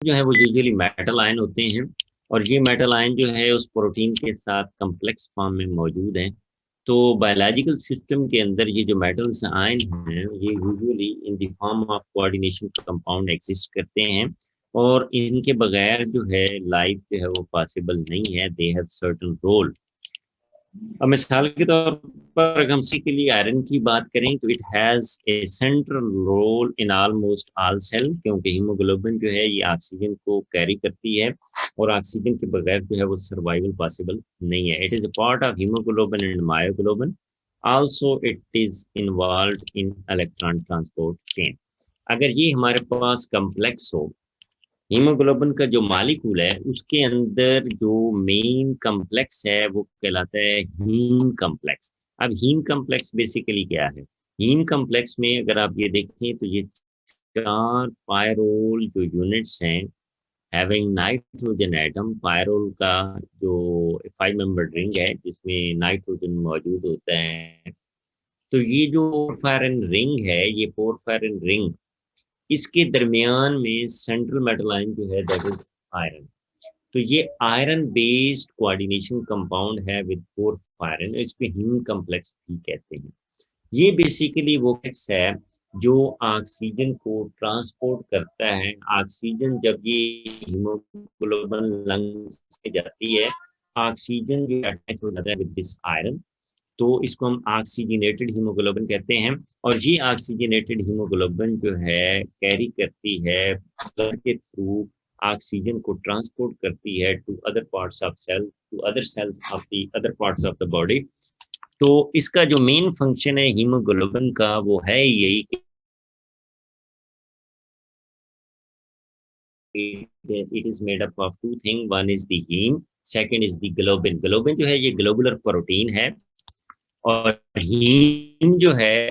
जो है वो यूजुअली मेटल आयन होते हैं, और ये मेटल आयन जो है उस प्रोटीन के साथ कम्प्लेक्स फॉर्म में मौजूद हैं। तो बायोलॉजिकल सिस्टम के अंदर ये जो मेटल्स आयन हैं ये usually in the form of coordination compound exist करते हैं, और इनके बगैर जो है लाइफ जो है वो पॉसिबल नहीं है। They have certain role. अब मिसाल के तौर पर अगर हम सी के लिए आयरन की बात करें तो it has a central role in almost all cell, क्योंकि हीमोग्लोबिन जो है ये ऑक्सीजन को कैरी करती है, और ऑक्सीजन के बगैर जो है वो सर्वाइवल पॉसिबल नहीं है। It is a part of haemoglobin and myoglobin. Also it is involved in electron transport chain. अगर ये हमारे पास कम्प्लेक्स हो, हीमोग्लोबिन का जो मालिक्यूल है उसके अंदर जो मेन कम्प्लेक्स है वो कहलाता है हीम कम्प्लेक्स। अब हीम कम्प्लेक्स बेसिकली क्या है? हीम कम्प्लेक्स में अगर आप ये देखें तो ये चार पायरोल जो यूनिट्स हैं, हैविंग नाइट्रोजन एटम, पायरोल का जो 5 मेंबर रिंग है जिसमें नाइट्रोजन मौजूद होता है। तो ये जो पोरफायरिन रिंग है, ये पोरफायरिन रिंग, इसके दरमियान में सेंट्रल मेटल आयन जो है दैट इज आयरन। तो ये आयरन बेस्ड कोऑर्डिनेशन कंपाउंड है विद पोरफायरिन, इसको हीम कम्प्लेक्स भी कहते हैं। ये बेसिकली वो कम्प्लेक्स है जो ऑक्सीजन को ट्रांसपोर्ट करता है। ऑक्सीजन जब ये हीमोग्लोबिन लंग्स में जाती है, ऑक्सीजन जो अटैच हो जाता है विद दिस आयरन, तो इसको हम ऑक्सीजनेटेड हीमोग्लोबिन कहते हैं। और ये ऑक्सीजनेटेड हीमोग्लोबिन जो है कैरी करती है ब्लड के थ्रू, ऑक्सीजन को ट्रांसपोर्ट करती है to other parts of cell, to other cells of the अदर पार्ट्स ऑफ द बॉडी। तो इसका जो मेन फंक्शन है हीमोग्लोबिन का वो है यही कि it is made up of two thing, one is the haem, second is the globin. Globin जो है ये ग्लोबुलर प्रोटीन है, और हीम जो है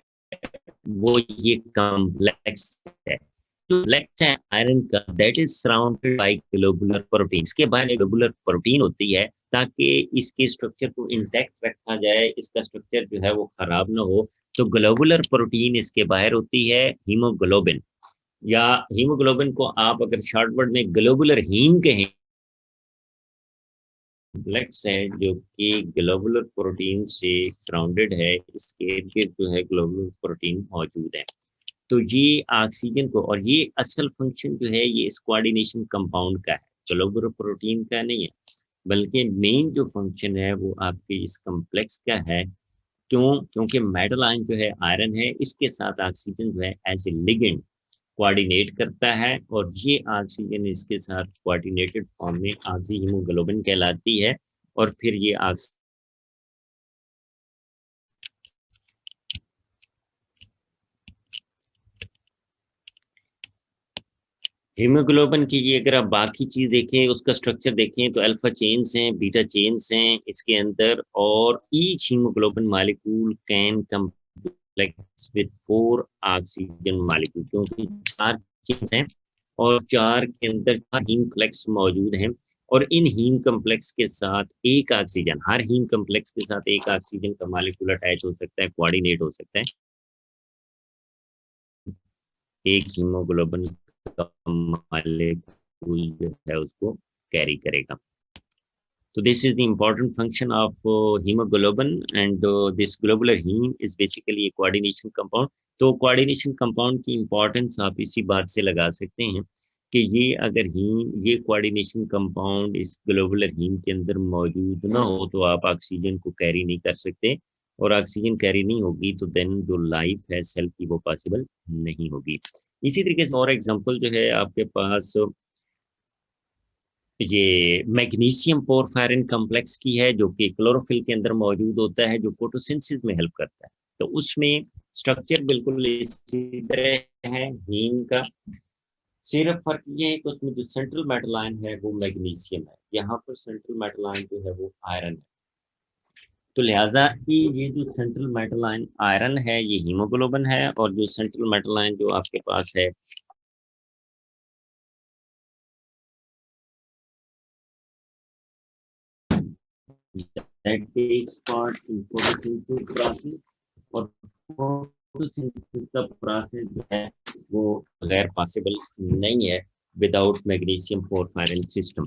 वो ये कॉम्प्लेक्स है। जो कॉम्प्लेक्स है आयरन का, that is surrounded by globular protein. इसके बाद ग्लोबुलर प्रोटीन होती है ताकि इसके स्ट्रक्चर को इंटैक्ट रखा जाए, इसका स्ट्रक्चर जो है वो खराब ना हो। तो ग्लोबुलर प्रोटीन इसके बाहर होती है हीमोग्लोबिन, या हीमोग्लोबिन को आप अगर शॉर्ट वर्ड में ग्लोबुलर हीम कहें, कॉम्प्लेक्स है जो कि ग्लोबुलर प्रोटीन से सराउंडेड है, इसके इर्द गिर्द जो है ग्लोबुलर प्रोटीन मौजूद है। तो ये ऑक्सीजन को, और ये असल फंक्शन जो है ये इस कोऑर्डिनेशन कंपाउंड का है, ग्लोबुलर प्रोटीन का नहीं है, बल्कि मेन जो फंक्शन है वो आपके इस कम्प्लेक्स का है। क्यों? क्योंकि मेटल आयन जो है आयरन है, इसके साथ ऑक्सीजन जो है एज ए लिगेंड कोऑर्डिनेट करता है, और ये ऑक्सीजन इसके साथ कोऑर्डिनेटेड फॉर्म में ऑक्सी हीमोग्लोबिन कहलाती है। और फिर ये हीमोग्लोबिन की ये अगर आप बाकी चीज देखें, उसका स्ट्रक्चर देखें, तो अल्फा चेन्स हैं, बीटा चेन्स हैं इसके अंदर, और each haemoglobin molecule can complex with 4 oxygen molecule, क्योंकि 4 चेन्स हैं और 4 के अंदर 4 हीम कम्प्लेक्स मौजूद हैं। और इन हीम कम्प्लेक्स के साथ एक ऑक्सीजन, हर हीम कम्प्लेक्स के साथ एक ऑक्सीजन का मॉलिक्यूल अटैच हो सकता है, कोऑर्डिनेट हो सकता है एक हीमोग्लोबिन का मॉलिक्यूल जो है उसको कैरी करेगा। तो this is the important function of haemoglobin, and this globular haem is basically a coordination compound. तो कोऑर्डिनेशन कंपाउंड की इंपॉर्टेंस आप इसी बात से लगा सकते हैं कि ये अगर हीम, ये कोऑर्डिनेशन कंपाउंड इस ग्लोबुलर हीम के अंदर मौजूद ना हो तो आप ऑक्सीजन को कैरी नहीं कर सकते, और ऑक्सीजन कैरी नहीं होगी तो देन जो लाइफ है सेल की वो पॉसिबल नहीं होगी। इसी तरीके से और एग्जांपल जो है आपके पास ये मैग्नीशियम पोरफायरिन कॉम्प्लेक्स की है, जो कि क्लोरोफिल के अंदर मौजूद होता है, जो फोटोसिंथेसिस में हेल्प करता है। तो उसमें स्ट्रक्चर बिल्कुल इसी तरह है हीम का, सिर्फ फर्क ये है कि उसमें जो सेंट्रल मेटल आयन है वो मैग्नीशियम है, यहाँ पर सेंट्रल मेटल आयन जो है वो आयरन है। तो लिहाजा ये जो सेंट्रल मेटल आयन आयरन है ये हीमोग्लोबिन है, और जो सेंट्रल मेटल आयन जो आपके पास है that takes part in photosynthesis process, और फोटोसिंथेसिस का प्रोसेस जो है वो गैर पॉसिबल नहीं है। Without magnesium porphyrin system.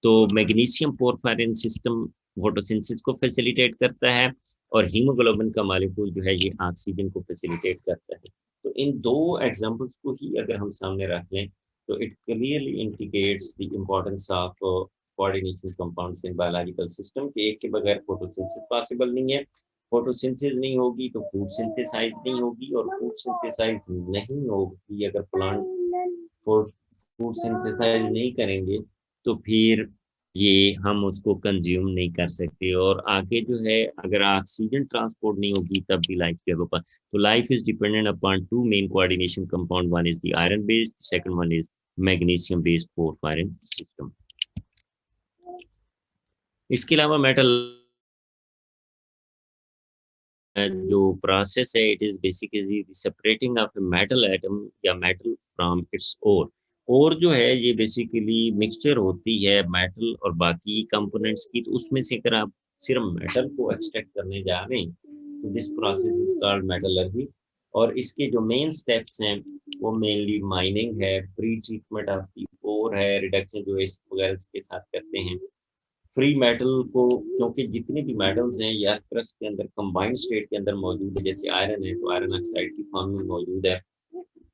तो मैग्नीशियम पोरफायरिन सिस्टम फोटोसिंथेसिस को फैसिलिटेट करता है और हीमोग्लोबिन का मॉलिक्यूल जो है ये ऑक्सीजन को फैसिलिटेट करता है। तो इन दो एग्जांपल्स को ही अगर हम सामने रख लें तो it clearly indicates the importance of coordination compounds in biological system के एक के बगैर फोटोसिंथेसिस पॉसिबल नहीं है। फोटोसिंथेसिस नहीं होगी तो फूड सिंथेसाइज नहीं होगी, और फूड सिंथेसाइज नहीं होगी अगर प्लांट फूड सिंथेसाइज नहीं करेंगे तो फिर ये हम उसको कंज्यूम नहीं कर सकते, और आगे जो है अगर ऑक्सीजन ट्रांसपोर्ट नहीं होगी तब भी लाइफ के ऊपर। तो life is dependent upon two main coordination compound, one is the iron based, second one is magnesium based porphyrin system. इसके अलावा मेटल जो प्रोसेस है it is basically separating of metal atom या मेटल फ्रॉम इट्स और जो है ये basically mixture होती है मेटल और बाकी कंपोनेंट्स की। तो उसमें से अगर आप सिर्फ मेटल को एक्सट्रैक्ट करने जा रहे हैं तो this process is called metallurgy. और इसके जो मेन स्टेप्स हैं वो मेनली माइनिंग है, प्री ट्रीटमेंट ऑफ दी ओर है, रिडक्शन जो इस वगैरह के साथ करते हैं। फ्री मेटल को, क्योंकि जितने भी मेटल्स हैं या क्रस्ट के अंदर कंबाइंड स्टेट के अंदर मौजूद है, जैसे आयरन है तो आयरन ऑक्साइड की फॉर्म में मौजूद है,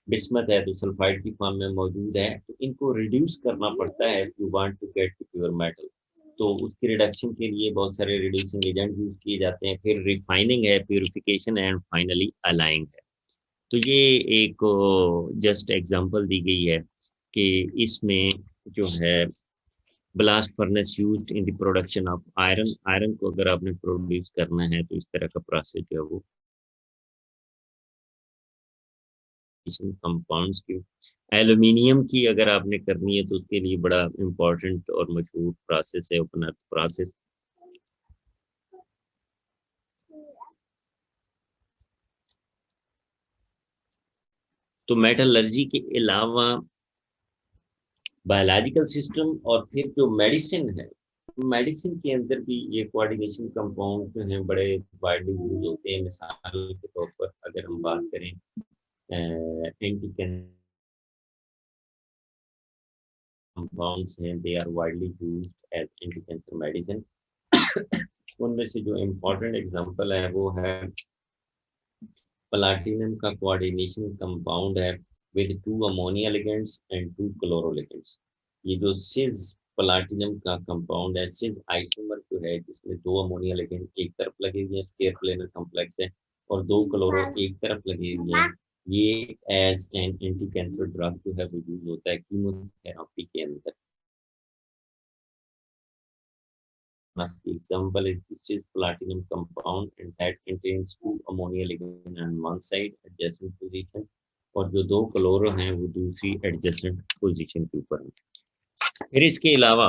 बिस्मथ है तो सल्फाइड की फॉर्म में मौजूद है, तो इनको रिड्यूस करना पड़ता है you want to get pure metal. तो उसकी रिडक्शन के लिए बहुत सारे रिड्यूसिंग एजेंट यूज किए जाते हैं, फिर रिफाइनिंग है, प्यूरिफिकेशन है, एंड फाइनली अलाइंग है। तो ये एक जस्ट एग्जांपल दी गई है कि इसमें जो है blast furnace used in the production of iron. Iron को अगर आपने प्रोड्यूस करना है तो इस तरह का प्रोसेस जो है वो कंपाउंड्स की। एल्यूमिनियम की अगर आपने करनी है तो उसके लिए बड़ा इम्पोर्टेंट और मशहूर प्रोसेस है ओपन अर्थ प्रोसेस। तो मेटलर्जी के अलावा बायोलॉजिकल सिस्टम और फिर जो मेडिसिन है, मेडिसिन के अंदर भी ये कोऑर्डिनेशन कंपाउंड जो हैं बड़े वाइडली यूज होते हैं। मिसाल के तौर पर अगर हम बात करें एंटी कंपाउंड्स हैं, they are widely used as anti cancer medicine. उनमें से जो इम्पोर्टेंट एग्जांपल है वो है प्लाटिनम का कोऑर्डिनेशन कंपाउंड है with 2 ammonia ligands and 2 chloro ligands. ये जो सिज प्लाटिनम का कंपाउंड है, सिज आइसोमर जो है जिसमें 2 अमोनिया लिगेंड एक तरफ लगे हुए हैं, स्टेयर प्लेनर कॉम्प्लेक्स है, और 2 क्लोरो एक तरफ लगे हुए हैं। ये as an anti cancer drug जो है वो यूज होता है कीमोथेरेपी के अंदर। The example is this is platinum compound and that contains 2 ammonia ligand on one side adjacent position, और जो 2 क्लोरो हैं वो दूसरी एडजेसेंट पोजीशन के ऊपर हैं। फिर इसके अलावा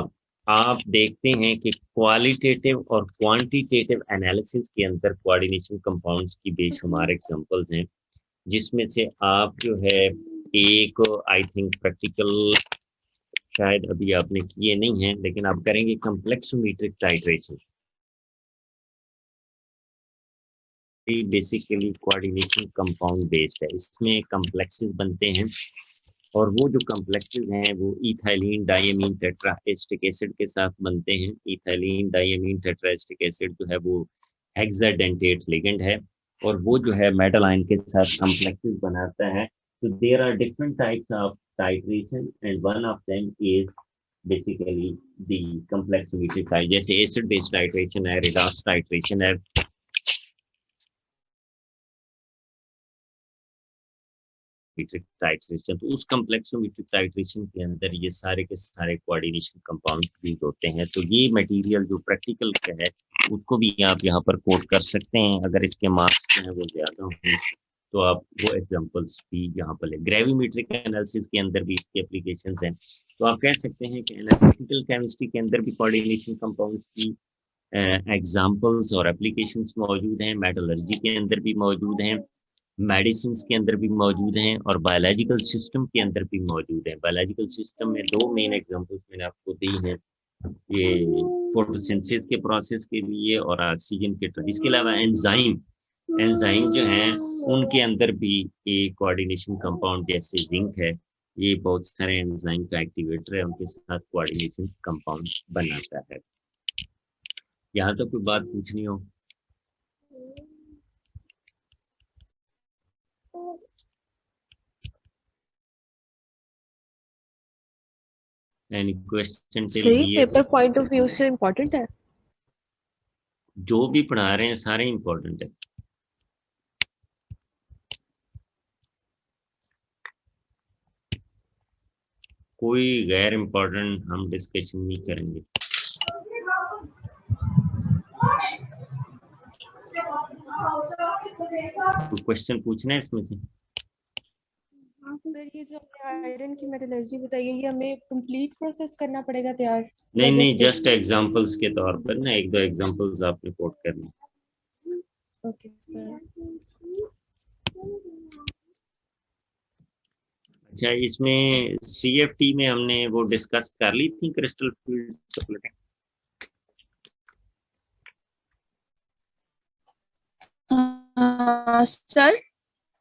आप देखते हैं कि क्वालिटेटिव और क्वांटिटेटिव एनालिसिस के अंदर कोऑर्डिनेशन कंपाउंड्स की बेशुमार एग्जांपल्स हैं, जिसमें से आप जो है एक आई थिंक प्रैक्टिकल शायद अभी आपने किए नहीं हैं लेकिन आप करेंगे, complexometric titration. Basically coordination compound based है, इसमें कम्प्लेक्सेस बनते हैं और वो जो कम्प्लेक्सेस हैं वो इथाइलिन डायमीन टेट्राएस्टिक एसिड के साथ बनते हैं। इथाइलिन डायमीन टेट्राएस्टिक एसिड जो है वो हेक्साडेंटेट लिगेंड है और वो जो है मेटल आयन के साथ कम्प्लेक्सेस बनाता है। तो there are different types of titration and one of them is basically the complexometric type, जैसे एसिड बेस्ड टाइट्रेशन है, रिडॉक्स टाइट्रेशन है, टाइट्रेशन। तो उस कम्प्लेक्सोमीट्रिक टाइट्रेशन के अंदर ये सारे के सारे कोऑर्डिनेशन कंपाउंड यूज होते हैं। तो ये मटेरियल जो प्रैक्टिकल का है उसको भी आप यहाँ पर कोट कर सकते हैं। अगर इसके मार्क्स जो है वो ज्यादा हों तो आप वो एग्जांपल्स भी यहाँ पर ले। ग्रेविमेट्रिक एनालिसिस के अंदर भी इसके एप्लीकेशंस हैं। तो आप कह सकते हैं कि एनालिटिकल केमिस्ट्री के अंदर भी कोऑर्डिनेशन कंपाउंड्स की एग्जांपल्स और एप्लीकेशंस मौजूद हैं, मेटलर्जी के अंदर भी मौजूद हैं, मेडिसिन के अंदर भी मौजूद हैं, और बायोलॉजिकल सिस्टम के अंदर भी मौजूद हैं। बायोलॉजिकल सिस्टम में 2 मेन एग्जांपल्स मैंने आपको दी हैं, ये फोटोसिंथेसिस के प्रोसेस के लिए और ऑक्सीजन के। इसके अलावा एंजाइम जो हैं उनके अंदर भी एक कोऑर्डिनेशन कंपाउंड जैसे जिंक है ये बहुत सारे एंजाइम का एक्टिवेटर है, उनके साथ कोऑर्डिनेशन कंपाउंड बनाता है। यहाँ तो कोई बात पूछनी हो? एनी क्वेश्चन टिल सही, here? Paper point of view से इम्पोर्टेंट है। जो भी पढ़ा रहे हैं सारे इंपॉर्टेंट है। कोई गैर इम्पोर्टेंट हम डिस्कशन नहीं करेंगे। कोई क्वेश्चन पूछना है इसमें से? सर ये जो हमने आयरन की मेटलर्जी बताई है, ये हमें कंप्लीट प्रोसेस करना पड़ेगा तैयार? नहीं नहीं, जस्ट एग्जांपल्स के तौर पर ना, एक दो एग्जांपल्स आप रिपोर्ट करना। Okay sir. अच्छा, इसमें CFT में हमने वो डिस्कस कर ली थी क्रिस्टल फील्ड स्प्लिटिंग। सर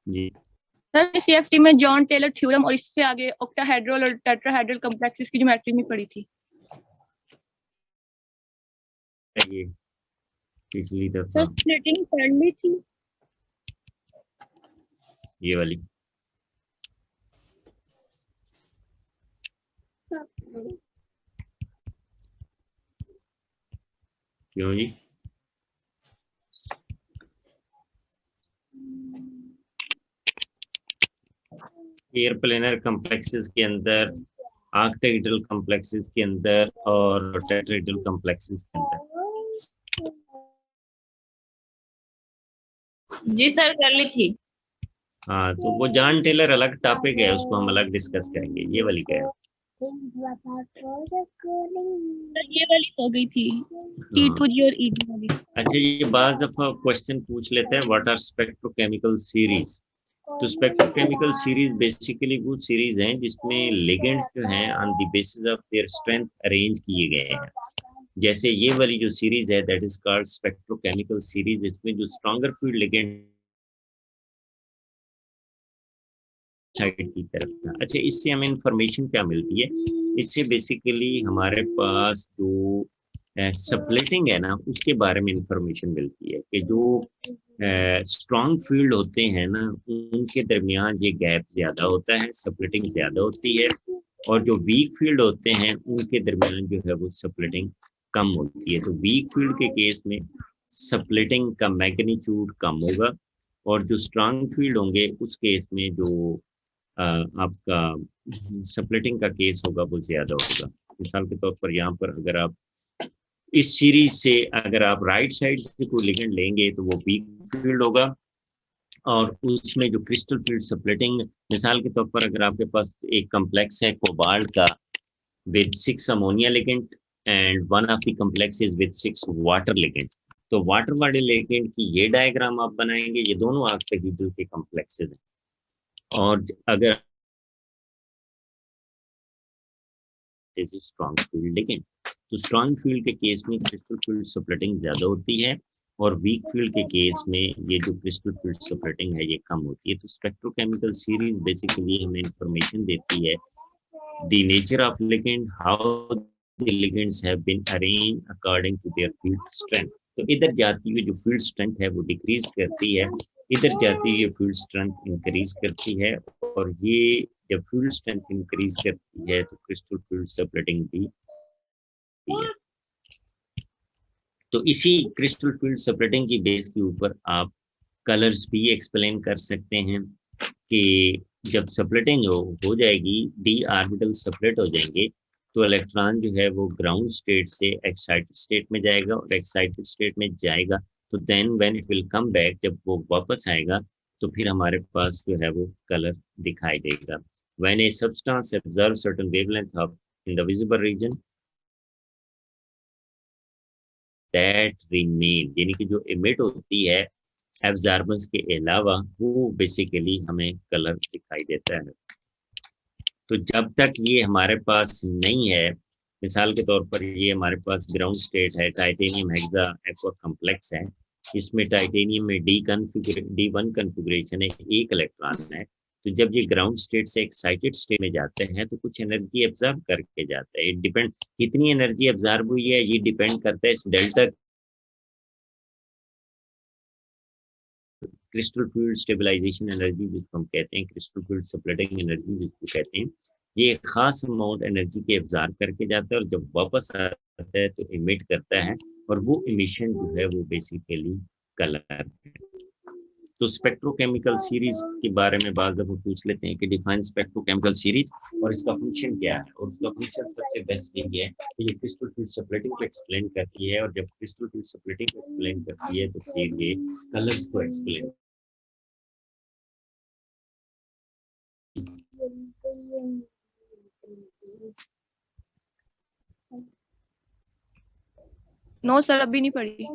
जी सर CFT में जॉन टेलर थ्योरम और इससे आगे ऑक्टाहेड्रल और टेट्राहेड्रल कॉम्प्लेक्सेस की ज्योमेट्री में पड़ी थी। ये पिछली दफा सर स्प्लिटिंग पढ़ ली थी। ये वाली। क्यों जी? एयर प्लेनर कॉम्प्लेक्सेस के अंदर, ऑक्टाहेड्रल कॉम्प्लेक्सेस के अंदर और टेट्राहेड्रल कॉम्प्लेक्सेस के अंदर। जी सर कर ली थी। हाँ, तो वो जॉन टेलर अलग टॉपिक है, उसको हम अलग डिस्कस करेंगे। ये वाली क्या है? सर ये वाली हो गई थी, T2G और ED वाली। अच्छा, ये बाज दफा क्वेश्चन पूछ लेते हैं, व्हाट आर स्पेक्ट्रोकेमिकल सीरीज। तो स्पेक्ट्रोकेमिकल सीरीज बेसिकली वो सीरीज हैं जिसमें लिगेंड्स जो हैं on the basis of their strength arrange किए गए हैं। जैसे ये वाली जो सीरीज है that is called spectrochemical series. इसमें जो स्ट्रॉन्गर फील्ड लिगेंड साइड की तरफ था। अच्छा, इससे हमें इंफॉर्मेशन क्या मिलती है? इससे बेसिकली हमारे पास जो स्प्लिटिंग है ना, उसके बारे में इंफॉर्मेशन मिलती है कि जो स्ट्रॉन्ग फील्ड होते हैं ना, उनके दरमियान ये गैप ज्यादा होता है, स्प्लिटिंग ज्यादा होती है। और जो वीक फील्ड होते हैं उनके दरमियान जो है वो स्प्लिटिंग कम होती है। तो वीक फील्ड के केस में स्प्लिटिंग का मैग्नीट्यूड कम होगा, और जो स्ट्रॉन्ग फील्ड होंगे उस केस में जो आपका स्प्लिटिंग का केस होगा वो ज्यादा होगा। मिसाल के तौर पर यहाँ पर अगर आप इस सीरीज से अगर आप राइट साइड से कोई लिगेंड लेंगे तो वो वीक फील्ड होगा, और उसमें जो क्रिस्टल फील्ड स्प्लिटिंग, मिसाल के तौर पर अगर आपके पास एक कॉम्प्लेक्स है कोबाल्ट का with 6 ammonia ligand and one of the complex is with 6 water ligand, तो वाटर वाले लिगेंड की ये डायग्राम आप बनाएंगे। ये दोनों ऑक्टाहेड्रल के कॉम्प्लेक्सेस हैं। और अगर स्ट्रॉन्ग फील्ड लिगेंड, तो स्ट्रॉन्ग फील्ड के केस में क्रिस्टल फील्ड स्प्लिटिंग ज्यादा होती है, और वीक फील्ड के केस में ये जो क्रिस्टल फील्ड स्प्लिटिंग है ये कम होती है। तो स्पेक्ट्रोकेमिकल सीरीज बेसिकली हमें इंफॉर्मेशन देती है the nature of ligand, how the ligands have been arranged according to their field strength. तो इधर जाती हुई जो फील्ड स्ट्रेंथ है वो डिक्रीज करती है, इधर जाती हुई फील्ड स्ट्रेंथ इंक्रीज करती है। और ये जब फील्ड स्ट्रेंथ इंक्रीज करती है तो क्रिस्टल फील्ड स्प्लिटिंग भी है। तो इसी क्रिस्टल फील्ड स्प्लिटिंग की बेस के ऊपर आप कलर्स भी एक्सप्लेन कर सकते हैं कि जब स्प्लिटिंग हो जाएगी, डी ऑर्बिटल स्प्लिट हो जाएंगे, तो इलेक्ट्रॉन जो है वो ग्राउंड स्टेट से एक्साइटेड स्टेट में जाएगा, और एक्साइटेड स्टेट में जाएगा तो then when it will come back, जब वो वापस आएगा तो फिर हमारे पास जो है वो कलर दिखाई देगा। When a substance observe certain wavelength of in the visible region that remain, यानी कि जो इमिट होती है एब्जॉर्बेंस के अलावा, वो बेसिकली हमें कलर दिखाई देता है। तो जब तक ये हमारे पास नहीं है, मिसाल के तौर पर ये हमारे पास ग्राउंड स्टेट है, टाइटेनियम हेक्सा एक्वा कॉम्प्लेक्स है, इसमें टाइटेनियम में D1 कन्फिगरेशन है, एक इलेक्ट्रॉन है। तो जब ये ग्राउंड स्टेट से एक्साइटेड स्टेट में जाते हैं तो कुछ एनर्जी एब्जॉर्ब करके जाता है। इट डिपेंड कितनी एनर्जी एब्जॉर्ब हुई है, ये डिपेंड करता है इस delta crystal field stabilisation energy जिसको हम कहते हैं, क्रिस्टल फील्ड स्प्लिटिंग एनर्जी जिसको कहते हैं। ये एक खास अमाउंट एनर्जी के एब्जॉर्ब करके जाता है और जब वापस आता है तो इमिट करता है, और वो इमिशन जो है वो बेसिकली कलर है। तो स्पेक्ट्रोकेमिकल सीरीज के बारे में बात जब हम पूछ लेते हैं कि डिफाइन स्पेक्ट्रोकेमिकल सीरीज और इसका फंक्शन क्या है, और उसका फंक्शन सबसे बेस्ट ये है कि ये क्रिस्टल फील्ड स्प्लिटिंग को एक्सप्लेन करती है, और जब क्रिस्टल फील्ड स्प्लिटिंग को एक्सप्लेन करती है तो फिर ये कलर्स को एक्सप्लेन। नो सर अभी नहीं पढ़ी।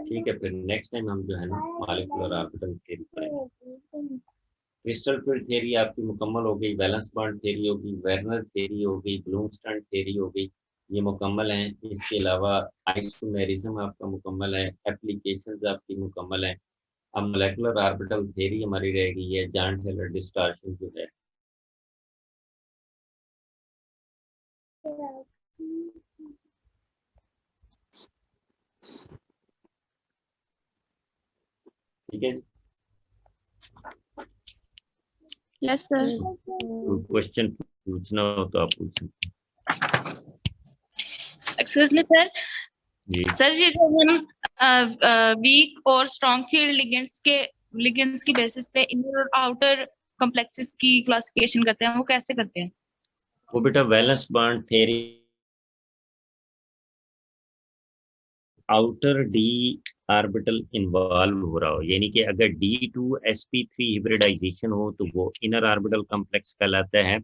ठीक है, फिर नेक्स्ट टाइम हम जो है ना मॉलिक्यूलर ऑर्बिटल थ्योरी पढ़ेंगे। क्रिस्टल फील्ड थ्योरी आपकी मुकम्मल हो गई, वैलेंस बॉन्ड थ्योरी होगी, वेर्नर थ्योरी हो गई, ब्लूमस्टर्न थ्योरी हो गई, ये मुकम्मल हैं। इसके अलावा आइसोमेरिज्म आपका मुकम्मल है, एप्लीकेशंस आपकी मुकम्मल है। अब मॉलिक्यूलर ऑर्बिटल थ्योरी हमारी रह गई है, जॉन टेलर डिस्टॉर्शन जो है। ठीक है, यस सर। क्वेश्चन पूछना हो तो आप पूछ सकते एक्सक्यूज मी सर। जी। सर ये जो हम वीक और स्ट्रॉन्ग फील्ड लिगेंड्स की बेसिस पे इनर और आउटर कॉम्प्लेक्सेस की क्लासिफिकेशन करते हैं, वो कैसे करते हैं? वो बेटा valence bond theory outer D orbital involve हो रहा हो, यानी कि अगर D2sp3 हिब्रिडाइजेशन हो तो वो इनर ऑर्बिटल कॉम्प्लेक्स कहलाता है,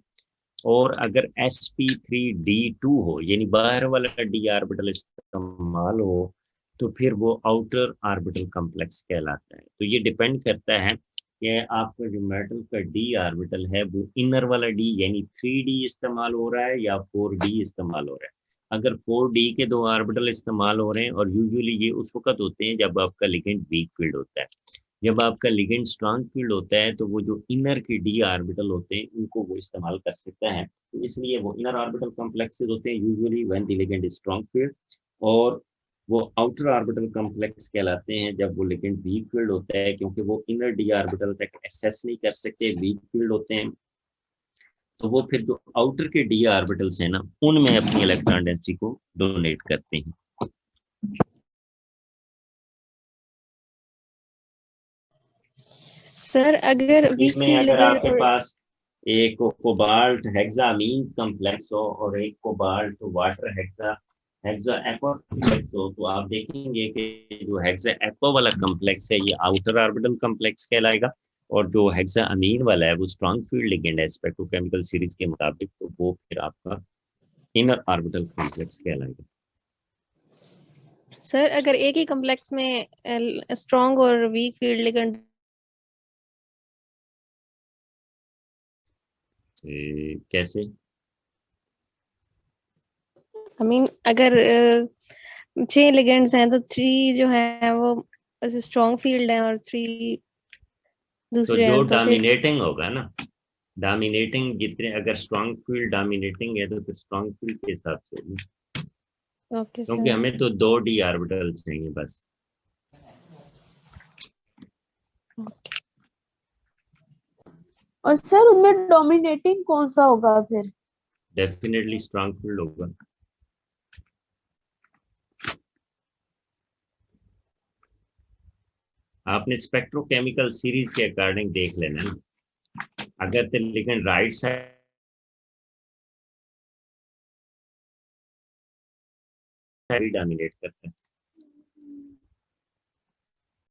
और अगर sp3d2 हो यानी बाहर वाला डी ऑर्बिटल इस्तेमाल हो तो फिर वो आउटर ऑर्बिटल कॉम्प्लेक्स कहलाता है। तो ये डिपेंड करता है कि आपका जो मेटल का डी ऑर्बिटल है वो इनर वाला डी यानी 3d इस्तेमाल हो रहा है या 4d इस्तेमाल हो रहा है। अगर 4d के 2 ऑर्बिटल इस्तेमाल हो रहे हैं, और यूजुअली ये उस वक्त होते हैं जब आपका लिगेंड वीक फील्ड होता है। जब आपका लिगेंड स्ट्रॉन्ग फील्ड होता है तो वो जो इनर के डी ऑर्बिटल होते हैं उनको वो इस्तेमाल कर सकता है। तो इसलिए वो इनर ऑर्बिटल कॉम्प्लेक्सेस होते हैं usually when the ligand is strong field, और वो आउटर ऑर्बिटल कॉम्प्लेक्स कहलाते हैं जब वो लिगेंड वीक फील्ड होता है, क्योंकि वो इनर डी ऑर्बिटल तक एक्सेस नहीं कर सकते, वीक फील्ड होते हैं। तो वो फिर जो आउटर के डी ऑर्बिटल्स हैं ना उनमें अपनी इलेक्ट्रॉन डेंसिटी को डोनेट करते हैं। सर अगर वीक इसमें फील्ड अगर आपके पास एक कोबाल्ट हेक्सामीन कॉम्प्लेक्स हो और एक cobalt water hexa aqua complex हो, तो आप देखेंगे कि जो हेक्सा एक्वा वाला कॉम्प्लेक्स है ये आउटर ऑर्बिटल कॉम्प्लेक्स कहलाएगा, और जो हेक्सा अमीन वाला है वो स्ट्रॉन्ग फील्ड लिगेंड है स्पेक्ट्रोकेमिकल सीरीज के मुताबिक, तो वो फिर आपका इनर ऑर्बिटल कॉम्प्लेक्स कहलाएगा। सर अगर एक ही कॉम्प्लेक्स में स्ट्रॉन्ग और वीक फील्ड लिगेंड कैसे? आई मीन अगर 6 लिगेंड्स हैं तो 3 जो है वो स्ट्रॉन्ग फील्ड है और 3 तो दूसरे जो हैं, तो फिर डोमिनेटिंग होगा ना, डोमिनेटिंग जितने अगर स्ट्रॉन्ग फील्ड डोमिनेटिंग है तो फिर स्ट्रॉन्ग फील्ड के हिसाब से होगी, ओके क्योंकि सर। हमें तो 2 डी ऑर्बिटल चाहिए बस। और सर उनमें डोमिनेटिंग कौन सा होगा फिर? डेफिनेटली स्ट्रॉन्ग फील्ड होगा। आपने स्पेक्ट्रोकेमिकल सीरीज के अकॉर्डिंग देख लेना ना, अगर तो लिगेंड राइट साइड डोमिनेट करता है